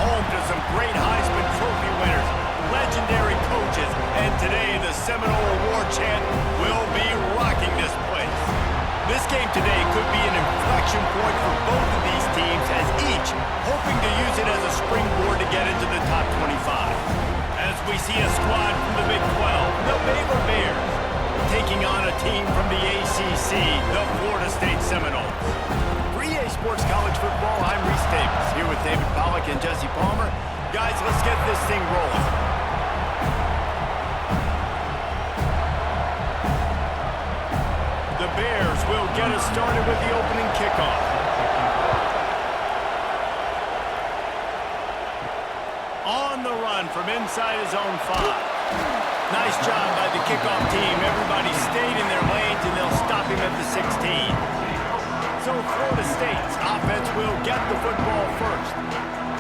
home to some great Heisman Trophy winners, legendary coaches, and today the Seminole Award chant will be rocking this place. This game today could be an inflection point for both of these teams, as each hoping to use it as a springboard to get into the top 25. As we see a squad from the Big 12, the Baylor Bears, taking on a team from the ACC, the Florida State Seminoles. For EA Sports College Football, I'm Reese Davis, here with David Pollack and Jesse Palmer. Guys, let's get this thing rolling. The Bears will get us started with the opening kickoff. On the run from inside his own 5. Nice job by the kickoff team. Everybody stayed in their lanes, and they'll stop him at the 16. So Florida State's offense will get the football first.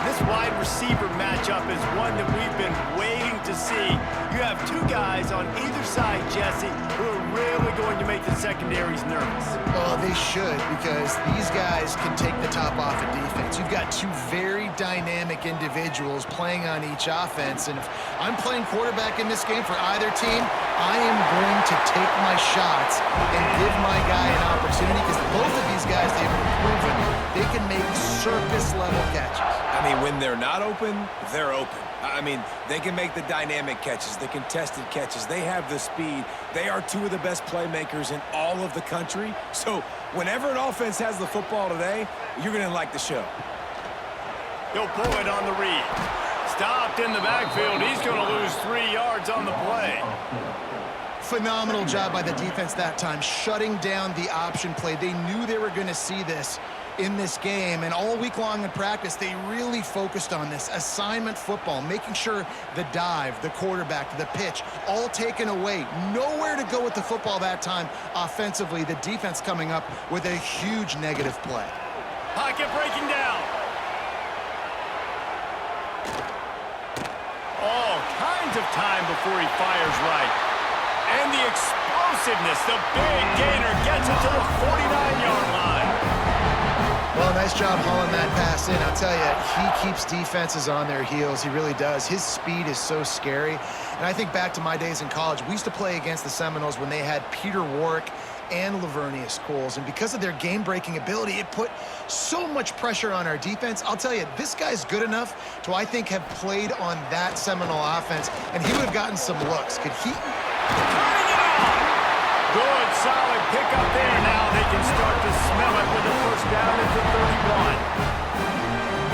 This wide receiver matchup is one that we've been waiting to see. You have two guys on either side, Jesse, who are really going to make the secondaries nervous. Well, they should, because these guys can take the top off of defense. You've got two very dynamic individuals playing on each offense, and if I'm playing quarterback in this game for either team, I am going to take my shots and give my guy an opportunity, because both of these guys, they've proven they can make circus-level catches. I mean, when they're not open, they're open. I mean, they can make the dynamic catches, the contested catches. They have the speed. They are two of the best playmakers in all of the country. So whenever an offense has the football today, you're going to like the show. He'll pull it on the read. Stopped in the backfield. He's going to lose 3 yards on the play. Phenomenal job by the defense that time, shutting down the option play. They knew they were going to see this in this game, and all week long in practice, they really focused on this assignment football, making sure the dive, the quarterback, the pitch, all taken away. Nowhere to go with the football that time offensively. The defense coming up with a huge negative play. Pocket breaking down. All kinds of time before he fires right. And the explosiveness, the big gainer gets it to the 49-yard line. Well, nice job hauling that pass in. I'll tell you, he keeps defenses on their heels. He really does. His speed is so scary. And I think back to my days in college, we used to play against the Seminoles when they had Peter Warrick and Lavernius Coles. And because of their game-breaking ability, it put so much pressure on our defense. I'll tell you, this guy's good enough to, I think, have played on that Seminole offense, and he would have gotten some looks. Could he... Good, solid pickup there. Now they can start to smell it with a first down at the 31.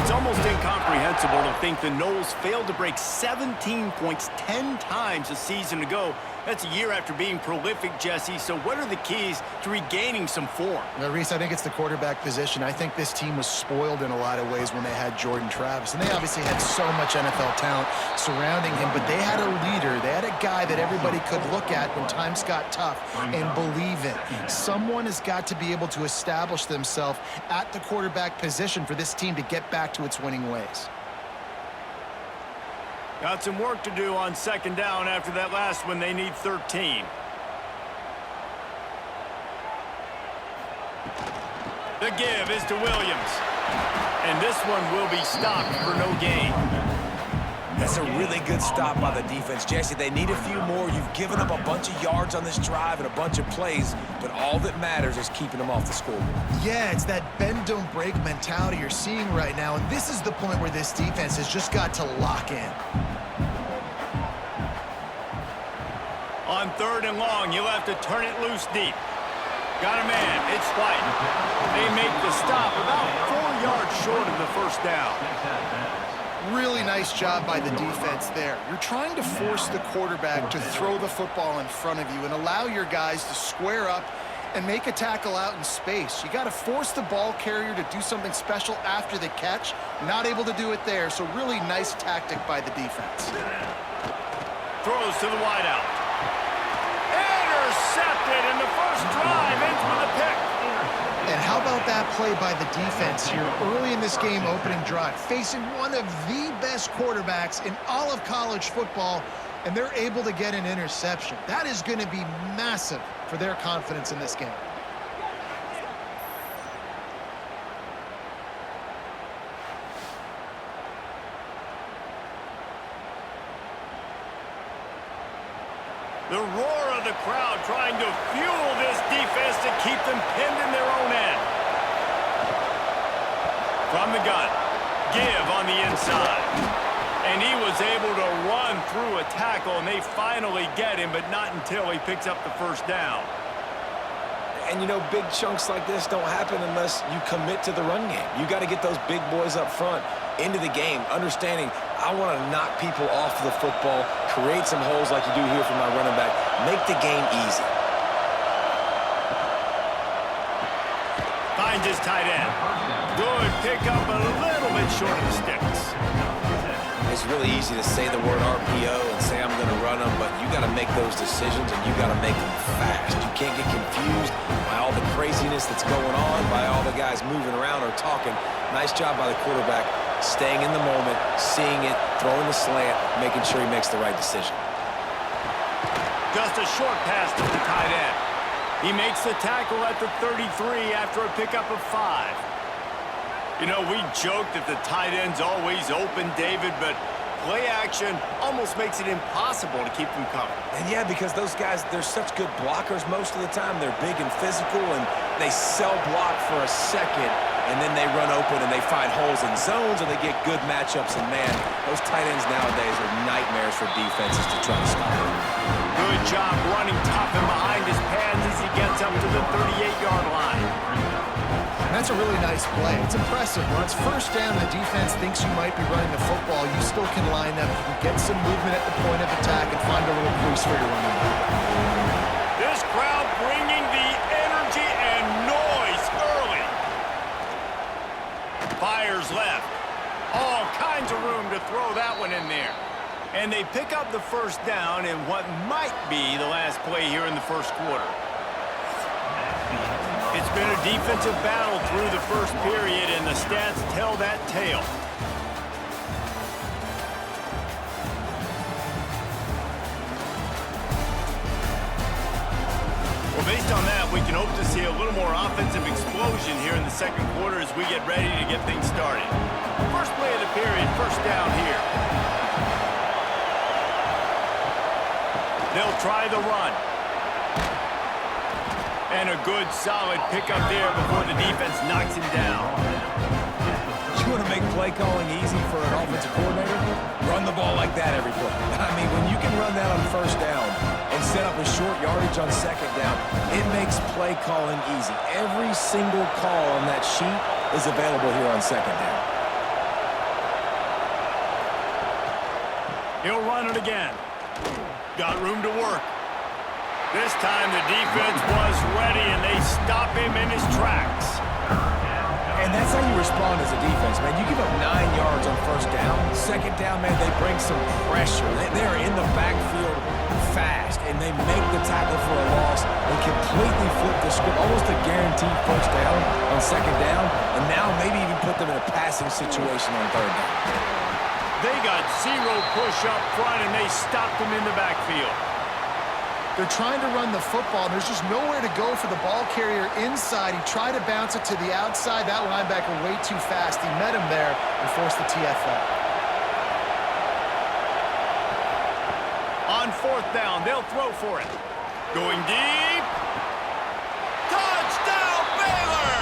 It's almost incomprehensible to think the Noles failed to break 17 points 10 times a season ago. That's a year after being prolific, Jesse. So what are the keys to regaining some form? Well, Reese, I think it's the quarterback position. I think this team was spoiled in a lot of ways when they had Jordan Travis. And they obviously had so much NFL talent surrounding him, but they had a leader. They had a guy that everybody could look at when times got tough and believe in. Someone has got to be able to establish themselves at the quarterback position for this team to get back to its winning ways. Got some work to do on second down after that last one. They need 13. The give is to Williams. And this one will be stopped for no gain. That's a really good stop by the defense. Jesse, they need a few more. You've given up a bunch of yards on this drive and a bunch of plays, but all that matters is keeping them off the scoreboard. Yeah, it's that bend, don't break mentality you're seeing right now, and this is the point where this defense has just got to lock in. On 3rd and long, you'll have to turn it loose deep. Got a man. It's White. They make the stop about 4 yards short of the first down. Really nice job by the defense there. You're trying to force the quarterback to throw the football in front of you and allow your guys to square up and make a tackle out in space. You got to force the ball carrier to do something special after the catch. Not able to do it there, so really nice tactic by the defense. Throws to the wideout. Intercepted, and the first drive ends with a pick. And how about that play by the defense here early in this game opening drive, facing one of the best quarterbacks in all of college football, and they're able to get an interception. That is going to be massive for their confidence in this game. The roar of the crowd trying to fuel this defense to keep them pinned in their own end. From the gun, give on the inside. And he was able to run through a tackle, and they finally get him, but not until he picks up the first down. And, you know, big chunks like this don't happen unless you commit to the run game. You got to get those big boys up front into the game, understanding I want to knock people off the football, create some holes like you do here for my running back, make the game easy. Finds his tight end. Good pickup, a little bit short of the sticks. It's really easy to say the word RPO and say I'm going to run them, but you got to make those decisions and you got to make them fast. You can't get confused by all the craziness that's going on, by all the guys moving around or talking. Nice job by the quarterback, staying in the moment, seeing it, throwing the slant, making sure he makes the right decision. Just a short pass to the tight end. He makes the tackle at the 33 after a pickup of 5. You know, we joke that the tight end's always open, David, but play action almost makes it impossible to keep them coming. And yeah, because those guys, they're such good blockers most of the time. They're big and physical, and they cell block for a second, and then they run open and they find holes in zones, and they get good matchups. And man, those tight ends nowadays are nightmares for defenses to try to stop them. Good job running tough and behind his pads as he gets up to the 38-yard line. That's a really nice play. It's impressive. When it's first down, the defense thinks you might be running the football. You still can line up. You can get some movement at the point of attack and find a little crease for your running back. This crowd bringing the energy and noise early. Fires left. All kinds of room to throw that one in there. And they pick up the first down in what might be the last play here in the first quarter. It's been a defensive battle through the first period, and the stats tell that tale. Well, based on that, we can hope to see a little more offensive explosion here in the second quarter as we get ready to get things started. First play of the period, first down here. They'll try the run. And a good, solid pickup there before the defense knocks him down. You want to make play calling easy for an offensive coordinator? Run the ball like that every play. I mean, when you can run that on first down and set up a short yardage on second down, it makes play calling easy. Every single call on that sheet is available here on second down. He'll run it again. Got room to work. This time the defense was ready, and they stop him in his tracks. And that's how you respond as a defense, man. You give up 9 yards on first down. Second down, man, they bring some pressure. They're in the backfield fast, and they make the tackle for a loss and completely flip the script, almost a guaranteed first down on second down, and now maybe even put them in a passing situation on third down. They got 0 push up front, and they stopped him in the backfield. They're trying to run the football, and there's just nowhere to go for the ball carrier inside. He tried to bounce it to the outside. That linebacker way too fast. He met him there and forced the TFL. On fourth down, they'll throw for it. Going deep. Touchdown, Baylor!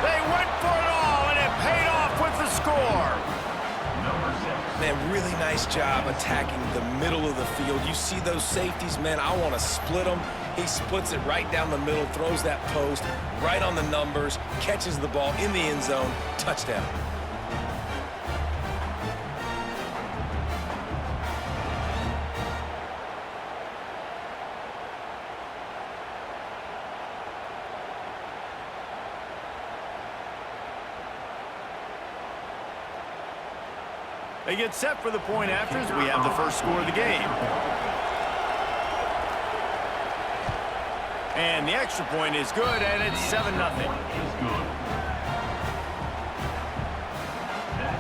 They went for it all, and it paid off with the score. Man, really nice job attacking the middle of the field. You see those safeties, man, I want to split them. He splits it right down the middle, throws that post, right on the numbers, catches the ball in the end zone, touchdown. They get set for the point after as we have the first score of the game. And the extra point is good, and it's 7-0. That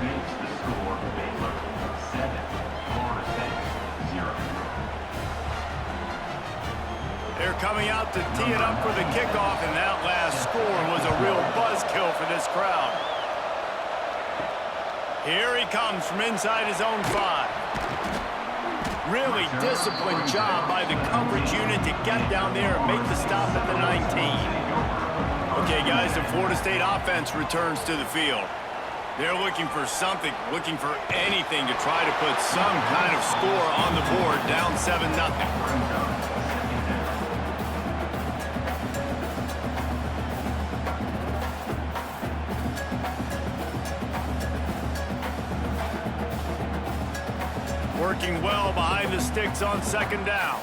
makes the score Baylor 7, Florida State 0. They're coming out to tee it up for the kickoff, and that last score was a real buzzkill for this crowd. Here he comes from inside his own 5. Really disciplined job by the coverage unit to get down there and make the stop at the 19. Okay, guys, the Florida State offense returns to the field. They're looking for something, looking for anything to try to put some kind of score on the board, down 7-0. Working well behind the sticks on second down.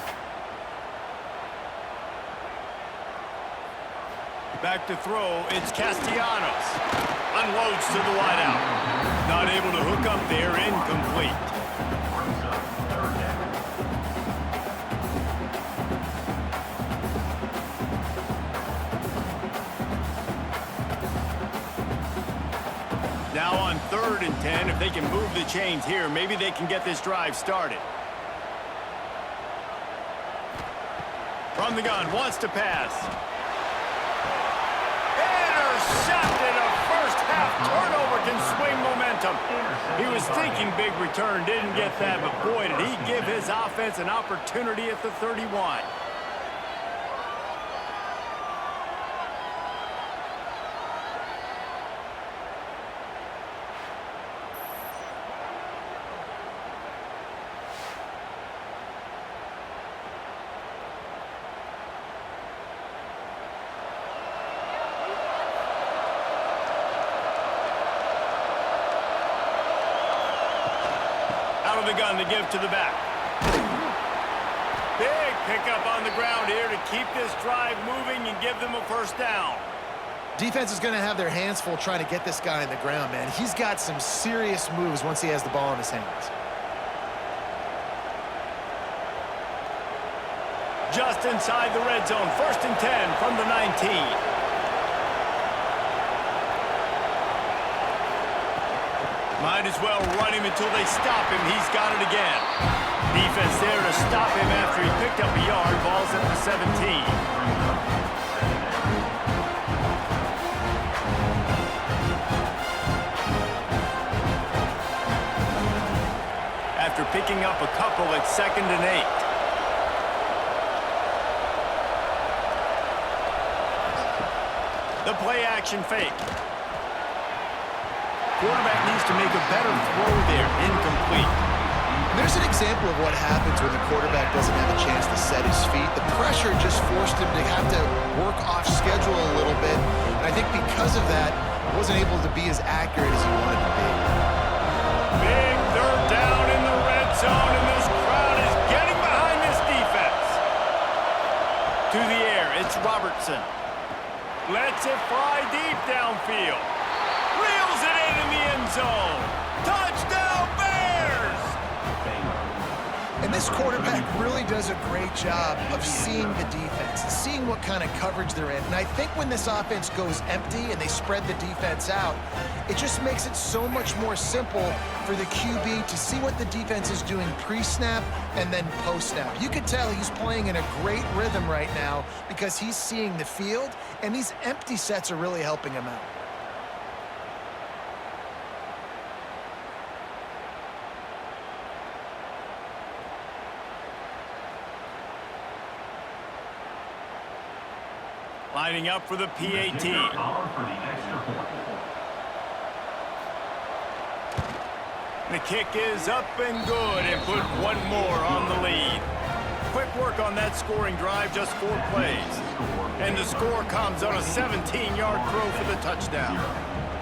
Back to throw, it's Castellanos. Unloads to the wideout. Not able to hook up there, incomplete. Now on 3rd and 10, if they can move the chains here, maybe they can get this drive started. From the gun, wants to pass. Intercepted, a first-half turnover can swing momentum. He was thinking big return, didn't get that, but boy, did he give his offense an opportunity at the 31. The gun to give to the back. Big pickup on the ground here to keep this drive moving and give them a first down. Defense is going to have their hands full trying to get this guy in the ground, man. He's got some serious moves once he has the ball in his hands. Just inside the red zone. 1st and 10 from the 19. Might as well run him until they stop him. He's got it again. Defense there to stop him after he picked up a yard. Ball's at the 17. After picking up a couple, it's 2nd and 8. The play action fake. Quarterback needs to make a better throw there. Incomplete. There's an example of what happens when the quarterback doesn't have a chance to set his feet. The pressure just forced him to have to work off schedule a little bit. And I think because of that, he wasn't able to be as accurate as he wanted to be. Big 3rd down in the red zone, and this crowd is getting behind this defense. To the air, it's Robertson. Lets it fly deep downfield. Reels it in the end zone. Touchdown, Bears! And this quarterback really does a great job of seeing the defense, seeing what kind of coverage they're in. And I think when this offense goes empty and they spread the defense out, it just makes it so much more simple for the QB to see what the defense is doing pre-snap and then post-snap. You could tell he's playing in a great rhythm right now because he's seeing the field, and these empty sets are really helping him out. Lining up for the PAT. The kick is up and good, and put one more on the lead. Quick work on that scoring drive, just 4 plays. And the score comes on a 17-yard throw for the touchdown.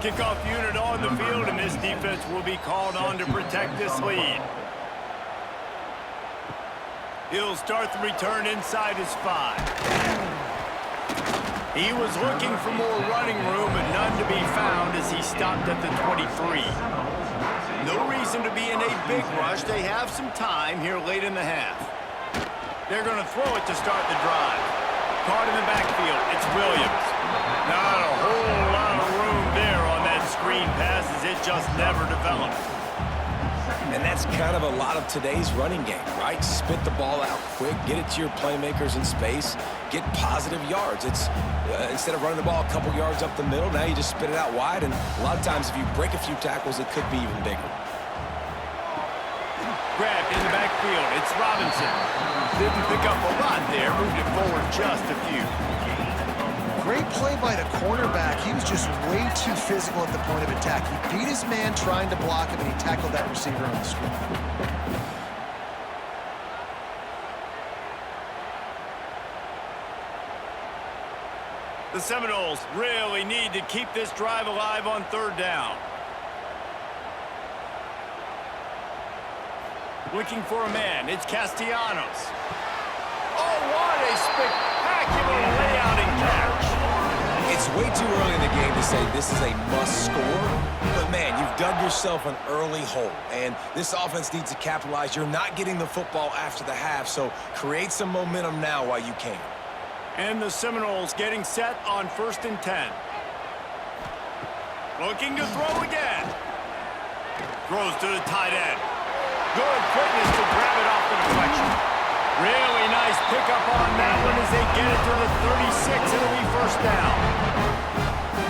Kickoff unit on the field, and this defense will be called on to protect this lead. He'll start the return inside his 5. He was looking for more running room, but none to be found as he stopped at the 23. No reason to be in a big rush. They have some time here late in the half. They're going to throw it to start the drive. Caught in the backfield, it's Williams. Not a whole lot of room there on that screen pass as it just never developed. And that's kind of a lot of today's running game, right? Spit the ball out quick, get it to your playmakers in space, get positive yards. It's instead of running the ball a couple yards up the middle, now you just spit it out wide, and a lot of times if you break a few tackles, it could be even bigger. Grabbed in the backfield, it's Robinson. Didn't pick up a lot there, moved it forward just a few. Great play by the cornerback. He was just way too physical at the point of attack. He beat his man trying to block him, and he tackled that receiver on the screen. The Seminoles really need to keep this drive alive on third down. Looking for a man. It's Castellanos. Oh, what a spectacular layout and catch. It's way too early in the game to say this is a must score, but man, you've dug yourself an early hole, and this offense needs to capitalize. You're not getting the football after the half, so create some momentum now while you can. And the Seminoles getting set on 1st and 10. Looking to throw again. Throws to the tight end. Good quickness to grab it off the deflection. Really nice pickup on that one as they get it to the 36. It'll be first down.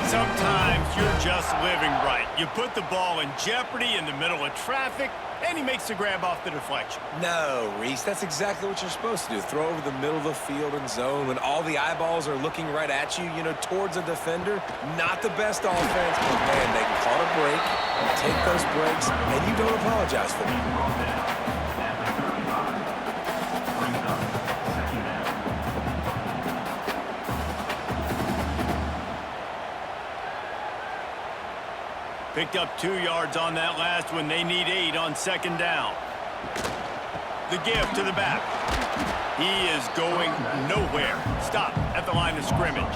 Sometimes you're just living right. You put the ball in jeopardy in the middle of traffic, and he makes the grab off the deflection. No, Reese, that's exactly what you're supposed to do. Throw over the middle of the field and zone when all the eyeballs are looking right at you, towards a defender. Not the best offense, but man, they can call a break, take those breaks, and you don't apologize for them. Picked up 2 yards on that last one. They need 8 on 2nd down. The give to the back. He is going nowhere. Stop at the line of scrimmage.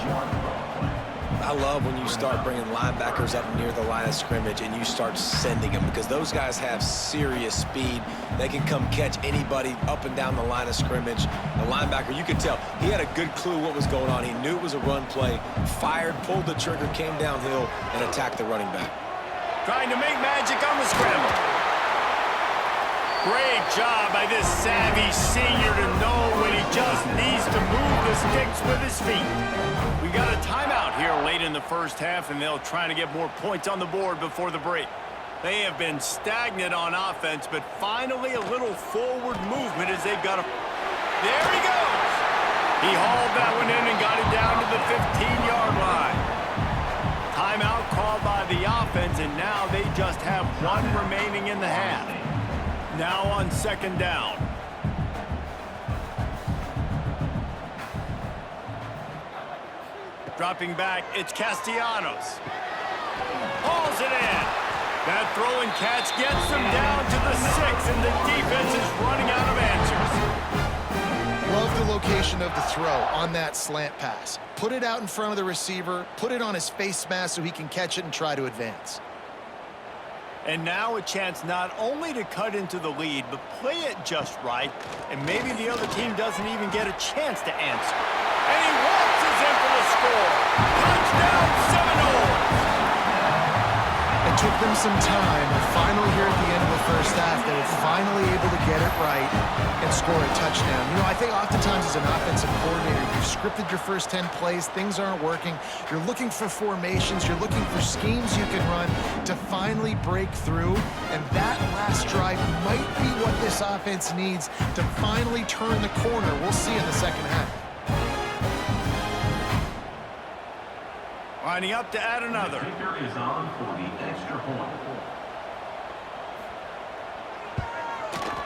I love when you start bringing linebackers up near the line of scrimmage and you start sending them, because those guys have serious speed. They can come catch anybody up and down the line of scrimmage. The linebacker, you could tell, he had a good clue what was going on. He knew it was a run play, fired, pulled the trigger, came downhill, and attacked the running back. Trying to make magic on the scramble. Great job by this savvy senior to know when he just needs to move the sticks with his feet. We got a timeout here late in the first half, and they'll try to get more points on the board before the break. They have been stagnant on offense, but finally a little forward movement as they've got a... There he goes! He hauled that one in and got it down to the 15-yard line. Timeout called by the offense, and now they just have 1 remaining in the half. Now on 2nd down. Dropping back, it's Castellanos. Hauls it in. That throw and catch gets them down to the 6, and the defense is running out of answers. Love the location of the throw on that slant pass. Put it out in front of the receiver, put it on his face mask so he can catch it and try to advance. And now a chance not only to cut into the lead, but play it just right, and maybe the other team doesn't even get a chance to answer. And he waltzes in for the score. Touchdown, Seminoles! It took them some time, but finally here at the end of the first half, they were finally able to get it right and score a touchdown. I think oftentimes as an offensive coordinator, you've scripted your first 10 plays, things aren't working. You're looking for formations, you're looking for schemes you can run to finally break through, and that last drive might be what this offense needs to finally turn the corner. We'll see in the second half. Lining up to add another. The kicker is on for the extra point.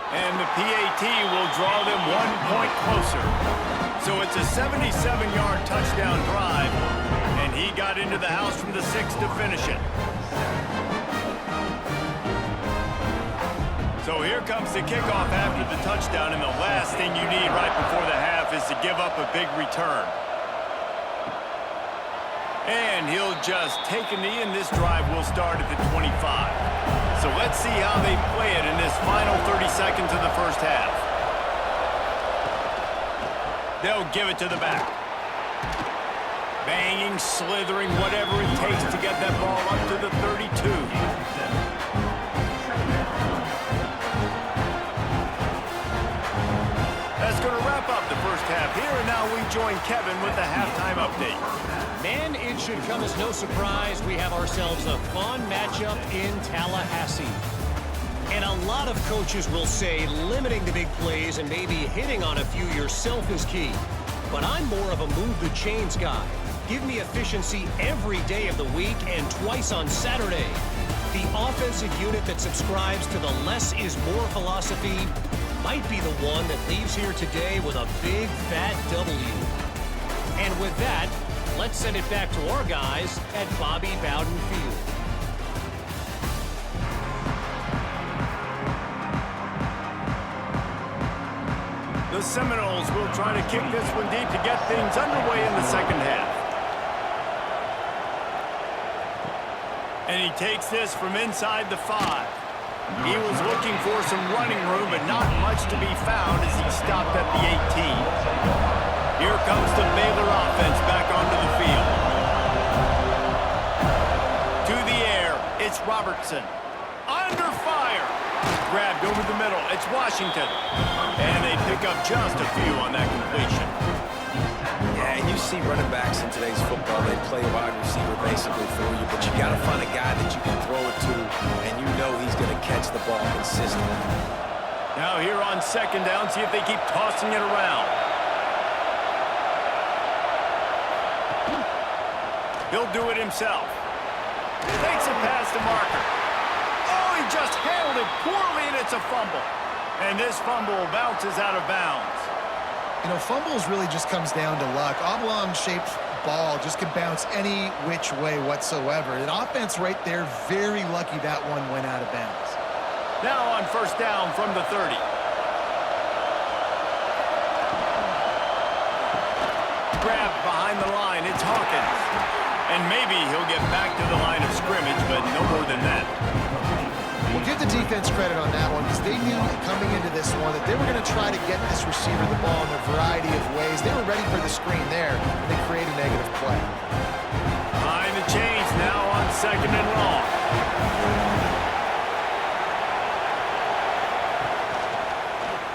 And the PAT will draw them 1 point closer. So it's a 77-yard touchdown drive, and he got into the house from the 6 to finish it. So here comes the kickoff after the touchdown, and the last thing you need right before the half is to give up a big return. And he'll just take a knee, and this drive will start at the 25. So let's see how they play it in this final 30 seconds of the first half. They'll give it to the back. Banging, slithering, whatever it takes to get that ball up to the 32. That's going to wrap up the first half here, and now we join Kevin with the halftime update. Man, it should come as no surprise we have ourselves a fun matchup in Tallahassee. And a lot of coaches will say limiting the big plays and maybe hitting on a few yourself is key. But I'm more of a move the chains guy. Give me efficiency every day of the week and twice on Saturday. The offensive unit that subscribes to the less is more philosophy might be the one that leaves here today with a big fat W. And with that, let's send it back to our guys at Bobby Bowden Field. The Seminoles will try to kick this one deep to get things underway in the second half. And he takes this from inside the 5. He was looking for some running room, but not much to be found as he stopped at the 18. Here comes the Baylor offense back onto the field. To the air, it's Robertson. Under fire. Grabbed over the middle, it's Washington. And they pick up just a few on that completion. Yeah, and you see running backs in today's football, they play wide receiver basically for you, but you got to find a guy that you can throw it to, and you know he's going to catch the ball consistently. Now here on second down, see if they keep tossing it around. He'll do it himself. Takes it past the marker. Oh, he just handled it poorly, and it's a fumble. And this fumble bounces out of bounds. You know, fumbles really just comes down to luck. Oblong-shaped ball just can bounce any which way whatsoever. An offense right there, very lucky that one went out of bounds. Now on first down from the 30. Grabbed behind the line, it's Hawkins. And maybe he'll get back to the line of scrimmage, but no more than that. We'll give the defense credit on that one because they knew coming into this one that they were going to try to get this receiver the ball in a variety of ways. They were ready for the screen there, and they create a negative play. Behind the chains now on second and long.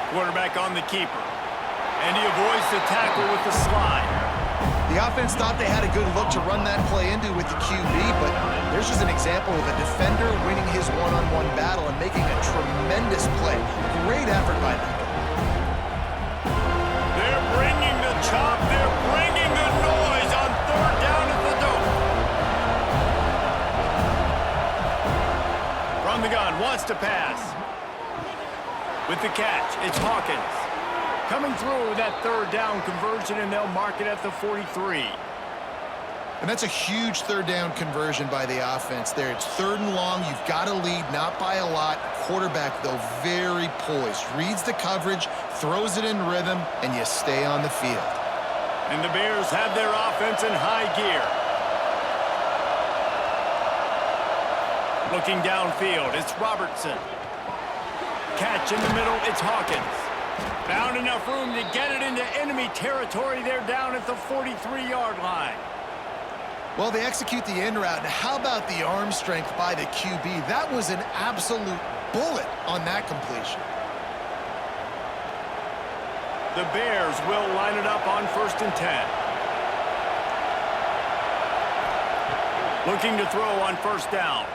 Quarterback on the keeper. And he avoids the tackle with the slide. The offense thought they had a good look to run that play into with the QB, but there's just an example of a defender winning his one-on-one battle and making a tremendous play. Great effort by them. They're bringing the chop. They're bringing the noise on third down at the dome. From the gun, wants to pass. With the catch, it's Hawkins. Coming through with that third down conversion, and they'll mark it at the 43. And that's a huge third down conversion by the offense there. It's third and long. You've got to lead, not by a lot. Quarterback, though, very poised. Reads the coverage, throws it in rhythm, and you stay on the field. And the Bears have their offense in high gear. Looking downfield, it's Robertson. Catch in the middle, it's Hawkins. Found enough room to get it into enemy territory. They're down at the 43-yard line. Well, they execute the in route. And how about the arm strength by the QB? That was an absolute bullet on that completion. The Bears will line it up on 1st and 10. Looking to throw on first down.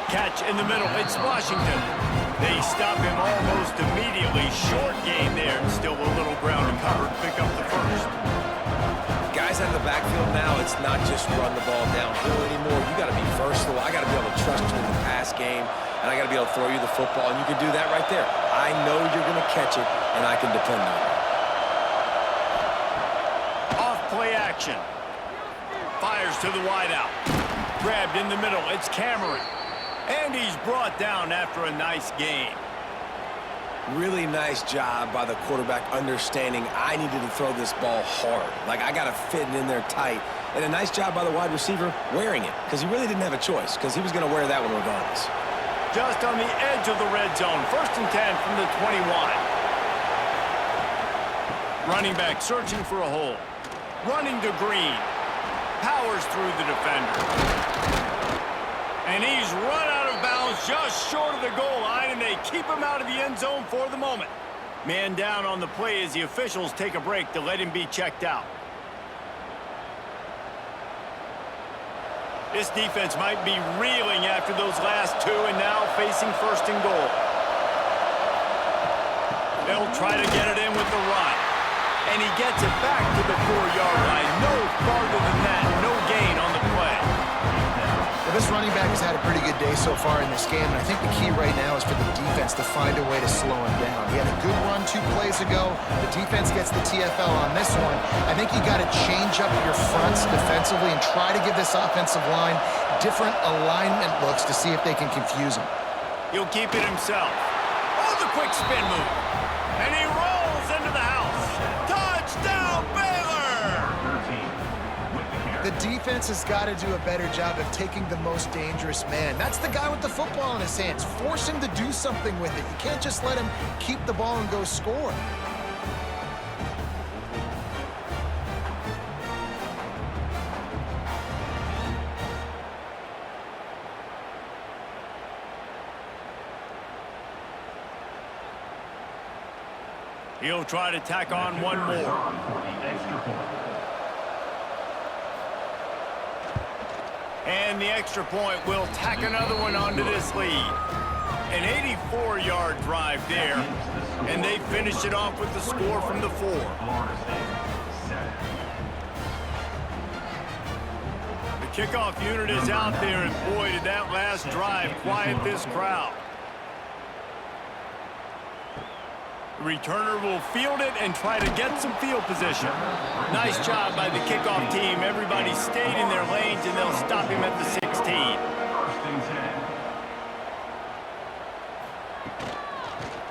Catch in the middle. It's Washington. They stop him almost immediately. Short gain there. Still a little ground to cover to pick up the first. Guys out of the backfield now, it's not just run the ball downhill anymore. You got to be versatile. I got to be able to trust you in the pass game, and I got to be able to throw you the football, and you can do that right there. I know you're going to catch it, and I can depend on it. Off play action. Fires to the wideout. Grabbed in the middle. It's Cameron. And he's brought down after a nice game. Really nice job by the quarterback understanding I needed to throw this ball hard. Like, I got to fit it in there tight. And a nice job by the wide receiver wearing it, because he really didn't have a choice, because he was going to wear that one regardless. Just on the edge of the red zone. 1st and 10 from the 21. Running back searching for a hole. Running to Green. Powers through the defender. And he's run out of bounds just short of the goal line, and they keep him out of the end zone for the moment. Man down on the play as the officials take a break to let him be checked out. This defense might be reeling after those last two and now facing first and goal. They'll try to get it in with the run. And he gets it back to the 4-yard line. No farther than that. No gain on the play. Well, this running back has had a pretty good day so far in this game, and I think the key right now is for the defense to find a way to slow him down. He had a good run 2 plays ago. The defense gets the TFL on this one. I think you got to change up your fronts defensively and try to give this offensive line different alignment looks to see if they can confuse him. He'll keep it himself. Oh, the quick spin move. And he rolls into the house. Touchdown, Baylor! The defense has got to do a better job of taking the most dangerous man. That's the guy with the football in his hands. Force him to do something with it. You can't just let him keep the ball and go score. He'll try to tack on one more. And the extra point will tack another one onto this lead. An 84-yard drive there, and they finish it off with the score from the 4. The kickoff unit is out there, and boy, did that last drive quiet this crowd. The returner will field it and try to get some field position. Nice job by the kickoff team. Everybody stayed in their lanes, and they'll stop him at the 16.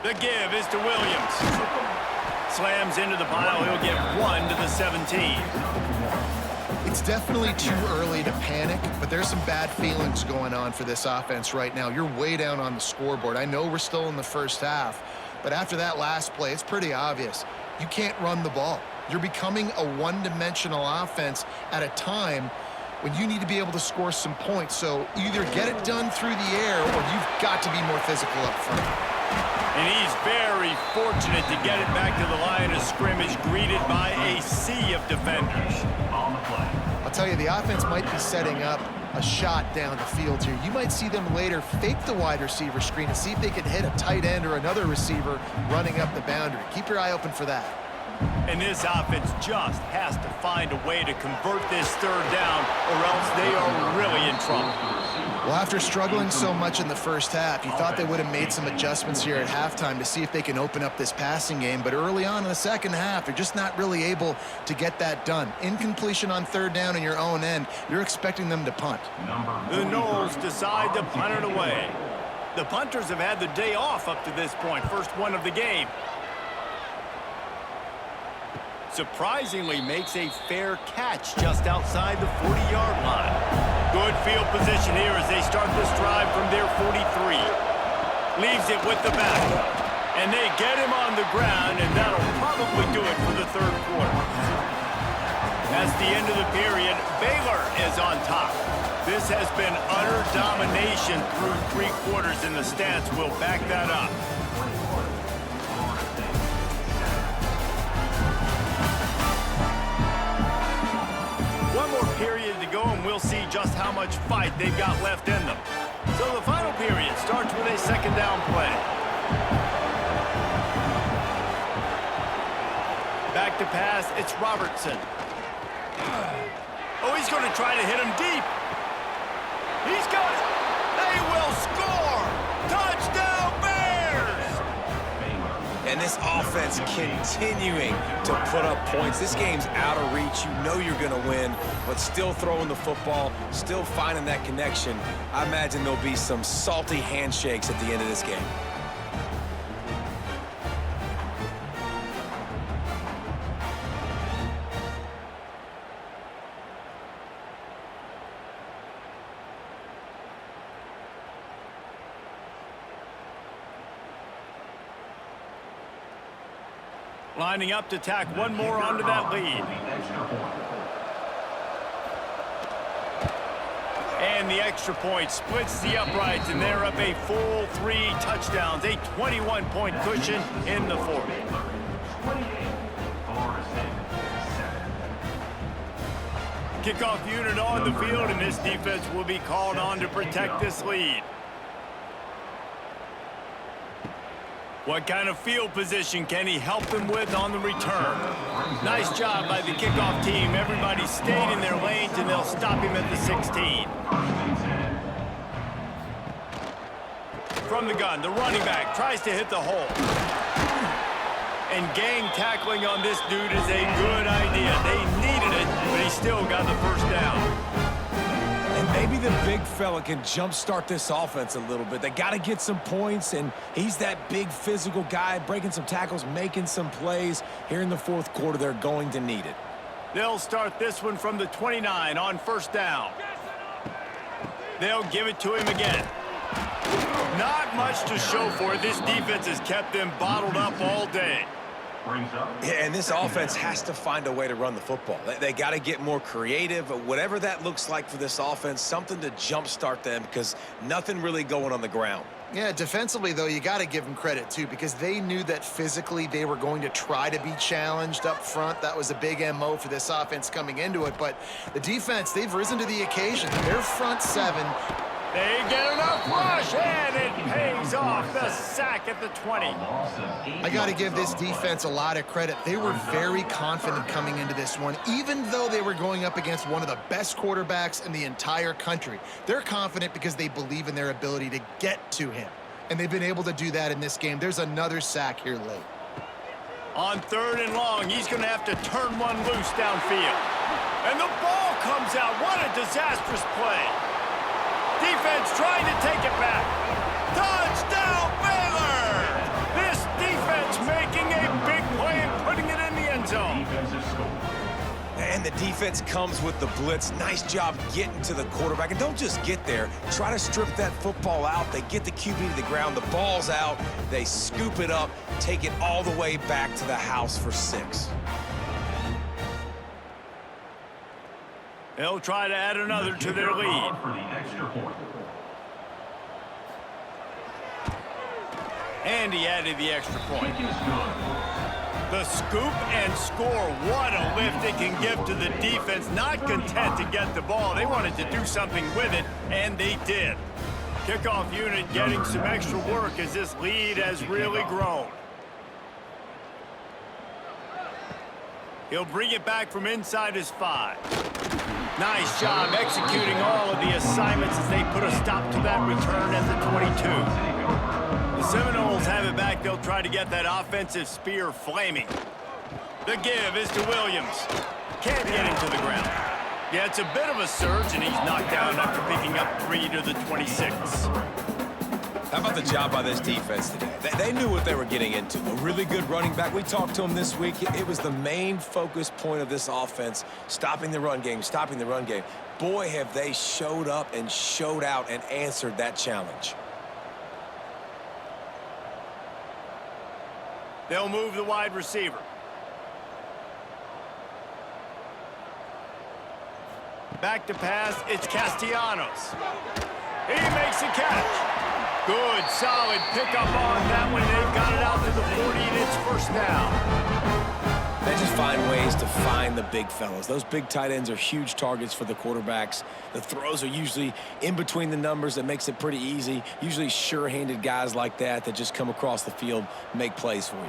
The give is to Williams. Slams into the pile. He'll get 1 to the 17. It's definitely too early to panic, but there's some bad feelings going on for this offense right now. You're way down on the scoreboard. I know we're still in the first half, but after that last play, it's pretty obvious. You can't run the ball. You're becoming a one-dimensional offense at a time when you need to be able to score some points. So either get it done through the air or you've got to be more physical up front. And he's very fortunate to get it back to the line of scrimmage, greeted by a sea of defenders. I'll tell you, the offense might be setting up a shot down the field here. You might see them later fake the wide receiver screen and see if they can hit a tight end or another receiver running up the boundary. Keep your eye open for that. And this offense just has to find a way to convert this third down, or else they are really in trouble. Well, after struggling so much in the first half, you thought they would have made some adjustments here at halftime to see if they can open up this passing game. But early on in the second half, they're just not really able to get that done. Incompletion on third down in your own end, you're expecting them to punt. The Noles decide to punt it away. The punters have had the day off up to this point, first one of the game. Surprisingly makes a fair catch just outside the 40-yard line. Good field position here as they start this drive from their 43. Leaves it with the back. And they get him on the ground, and that'll probably do it for the third quarter. That's the end of the period. Baylor is on top. This has been utter domination through 3 quarters, and the stats will back that up. Period to go, and we'll see just how much fight they've got left in them. So the final period starts with a second down play. Back to pass, it's Robertson. Oh, he's going to try to hit him deep. He's got it. They will score. Touchdown, Bears! And this offense continuing to put up points. This game's out of reach. You know you're going to win, but still throwing the football, still finding that connection. I imagine there'll be some salty handshakes at the end of this game. Lining up to tack one more onto that lead. And the extra point splits the uprights, and they're up a full 3 touchdowns, a 21-point cushion in the fourth. Kickoff unit on the field, and this defense will be called on to protect this lead. What kind of field position can he help them with on the return? Nice job by the kickoff team. Everybody stayed in their lanes, and they'll stop him at the 16. From the gun, the running back tries to hit the hole. And gang tackling on this dude is a good idea. They needed it, but he still got the first down. And maybe the big fella can jumpstart this offense a little bit. They got to get some points, and he's that big physical guy, breaking some tackles, making some plays. Here in the fourth quarter, they're going to need it. They'll start this one from the 29 on first down. They'll give it to him again. Not much to show for it. This defense has kept them bottled up all day. Yeah, and this offense has to find a way to run the football. They got to get more creative, whatever that looks like for this offense, something to jumpstart them because nothing really going on the ground. Yeah, defensively, though, you got to give them credit, too, because they knew that physically they were going to try to be challenged up front. That was a big MO for this offense coming into it. But the defense, they've risen to the occasion. Their front seven. They get enough rush, and it pays off. The sack at the 20. I got to give this defense a lot of credit. They were very confident coming into this one, even though they were going up against one of the best quarterbacks in the entire country. They're confident because they believe in their ability to get to him, and they've been able to do that in this game. There's another sack here late. On 3rd and long, he's going to have to turn one loose downfield. And the ball comes out. What a disastrous play. Defense trying to take it back. Touchdown, Baylor! This defense making a big play and putting it in the end zone. And the defense comes with the blitz. Nice job getting to the quarterback. And don't just get there. Try to strip that football out. They get the QB to the ground. The ball's out. They scoop it up, take it all the way back to the house for 6. They'll try to add another to their lead. And he added the extra point. The scoop and score. What a lift it can give to the defense. Not content to get the ball. They wanted to do something with it, and they did. Kickoff unit getting some extra work as this lead has really grown. He'll bring it back from inside his 5. Nice job executing all of the assignments as they put a stop to that return at the 22. The Seminoles have it back. They'll try to get that offensive spear flaming. The give is to Williams. Can't get him to the ground. Yeah, it's a bit of a surge, and he's knocked down after picking up 3 to the 26. How about the job by this defense today? They knew what they were getting into. A really good running back. We talked to him this week. It was the main focus point of this offense, stopping the run game, stopping the run game. Boy, have they showed up and showed out and answered that challenge. They'll move the wide receiver. Back to pass, it's Castellanos. He makes a catch. Good, solid pickup on that one. They've got it out to the 40, and it's first down. They just find ways to find the big fellas. Those big tight ends are huge targets for the quarterbacks. The throws are usually in between the numbers. That makes it pretty easy. Usually sure-handed guys like that just come across the field, make plays for you.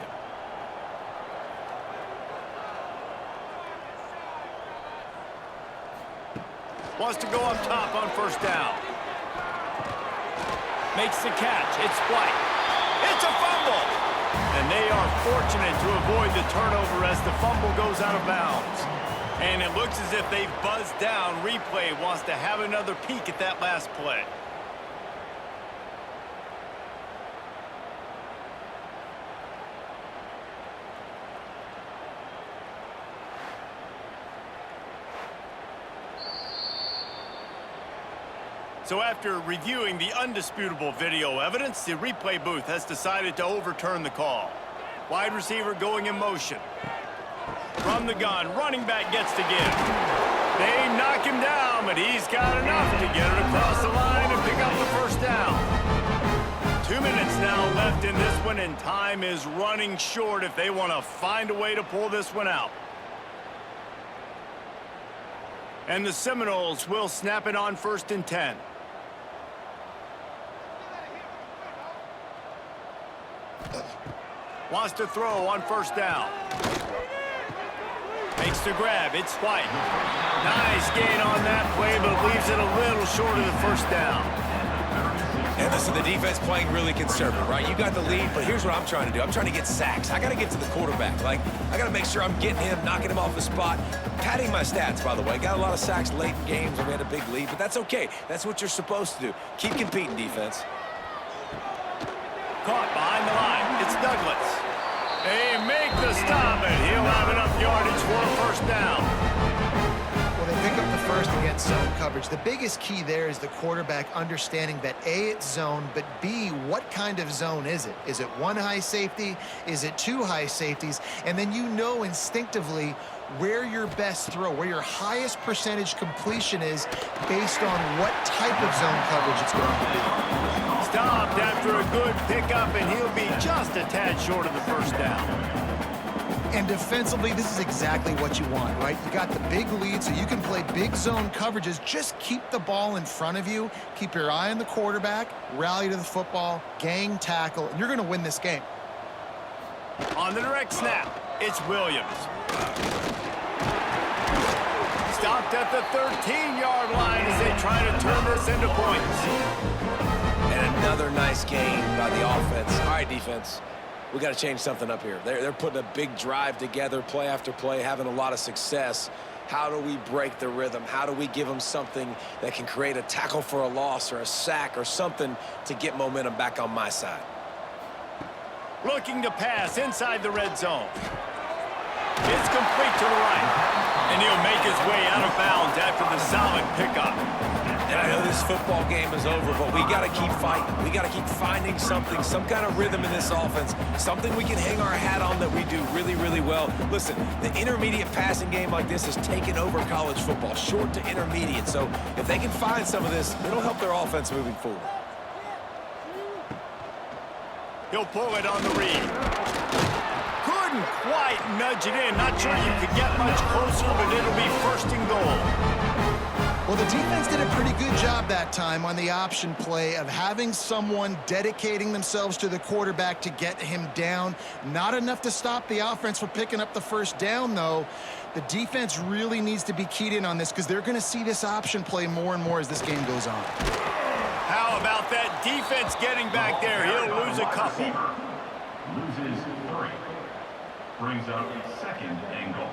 Wants to go up top on first down. Makes the catch. It's White. It's a fumble. And they are fortunate to avoid the turnover as the fumble goes out of bounds. And it looks as if they've buzzed down. Replay wants to have another peek at that last play. So after reviewing the undisputable video evidence, the replay booth has decided to overturn the call. Wide receiver going in motion. From the gun, running back gets to give. They knock him down, but he's got enough to get it across the line and pick up the first down. 2 minutes now left in this one, and time is running short if they want to find a way to pull this one out. And the Seminoles will snap it on 1st and 10. Wants to throw on 1st down. Makes the grab. It's White. Nice gain on that play, but leaves it a little short of the 1st down. And listen, the defense playing really conservative, right? You got the lead, but here's what I'm trying to do. I'm trying to get sacks. I got to get to the quarterback. Like, I got to make sure I'm getting him, knocking him off the spot. Padding my stats, by the way. Got a lot of sacks late in games when we had a big lead, but that's okay. That's what you're supposed to do. Keep competing, defense. Caught behind the line. It's Douglas. They make the stop, and he'll have enough yardage for a 1st down. Well, they pick up the 1st against zone coverage. The biggest key there is the quarterback understanding that A, it's zone, but B, what kind of zone is it? Is it 1 high safety? Is it 2 high safeties? And then you know instinctively where your best throw, where your highest percentage completion is based on what type of zone coverage it's going to be. Stopped after a good pickup, and he'll be just a tad short of the 1st down. And defensively, this is exactly what you want, right? You got the big lead, so you can play big zone coverages. Just keep the ball in front of you. Keep your eye on the quarterback, rally to the football, gang tackle, and you're going to win this game. On the direct snap, it's Williams. Stopped at the 13-yard line as they try to turn this into points. And another nice gain by the offense. All right, defense. We got to change something up here. They're putting a big drive together, play after play, having a lot of success. How do we break the rhythm? How do we give them something that can create a tackle for a loss or a sack or something to get momentum back on my side? Looking to pass inside the red zone. It's complete to the right. And he'll make his way out of bounds after the solid pickup. And I know this football game is over, but we got to keep fighting. We got to keep finding something, some kind of rhythm in this offense, something we can hang our hat on that we do really, really well. Listen, the intermediate passing game like this has taken over college football, short to intermediate. So if they can find some of this, it'll help their offense moving forward. He'll pull it on the read. Couldn't quite nudge it in. Not sure you could get much closer, but it'll be 1st and goal. Well, the defense did a pretty good job that time on the option play of having someone dedicating themselves to the quarterback to get him down. Not enough to stop the offense from picking up the 1st down, though. The defense really needs to be keyed in on this because they're going to see this option play more and more as this game goes on. How about that defense getting back there? He'll lose a couple. Loses 3. Brings up 2nd and goal.